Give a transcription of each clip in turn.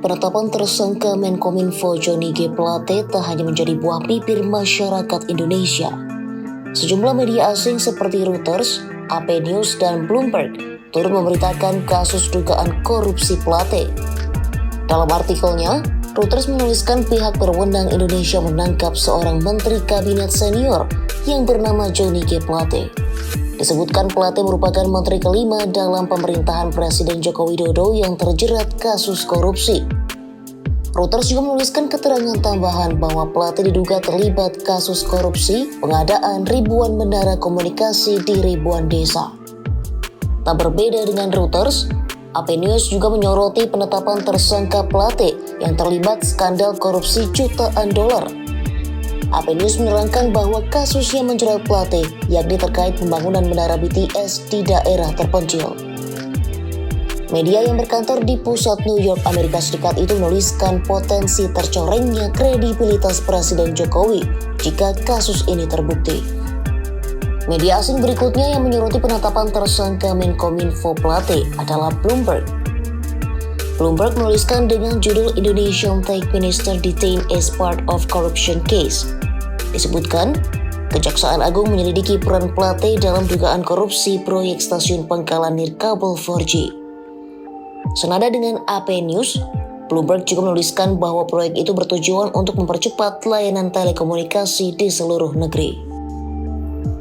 Penetapan tersangka Menkominfo Johnny G. Plate tak hanya menjadi buah bibir masyarakat Indonesia. Sejumlah media asing seperti Reuters, AP News, dan Bloomberg turut memberitakan kasus dugaan korupsi Plate. Dalam artikelnya, Reuters menuliskan pihak berwenang Indonesia menangkap seorang menteri kabinet senior yang bernama Johnny G. Plate. Disebutkan Plate merupakan menteri kelima dalam pemerintahan Presiden Joko Widodo yang terjerat kasus korupsi. Reuters juga menuliskan keterangan tambahan bahwa Plate diduga terlibat kasus korupsi pengadaan ribuan menara komunikasi di ribuan desa. Tak berbeda dengan Reuters, AP News juga menyoroti penetapan tersangka Plate yang terlibat skandal korupsi jutaan dolar. AP News menerangkan bahwa kasusnya menjerat Plate yakni terkait pembangunan menara BTS di daerah terpencil. Media yang berkantor di pusat New York, Amerika Serikat itu menuliskan potensi tercorengnya kredibilitas Presiden Jokowi jika kasus ini terbukti. Media asing berikutnya yang menyoroti penetapan tersangka Menkominfo Plate adalah Bloomberg. Bloomberg menuliskan dengan judul Indonesian Tech Minister Detained as Part of Corruption Case. Disebutkan, Kejaksaan Agung menyelidiki peran Plate dalam dugaan korupsi proyek stasiun pangkalan nirkabel 4G. Senada dengan AP News, Bloomberg juga menuliskan bahwa proyek itu bertujuan untuk mempercepat layanan telekomunikasi di seluruh negeri.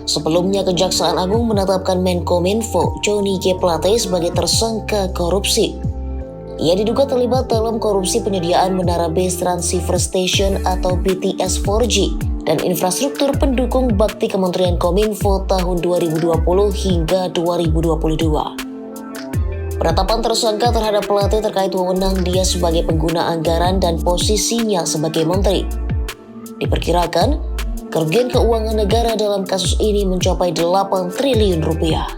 Sebelumnya, Kejaksaan Agung menetapkan Menkominfo Johnny G. Plate sebagai tersangka korupsi. Ia diduga terlibat dalam korupsi penyediaan menara base transceiver station atau BTS 4G dan infrastruktur pendukung bakti Kementerian Kominfo tahun 2020 hingga 2022. Penetapan tersangka terhadap Plate terkait wewenang dia sebagai pengguna anggaran dan posisinya sebagai menteri. Diperkirakan, kerugian keuangan negara dalam kasus ini mencapai 8 triliun rupiah.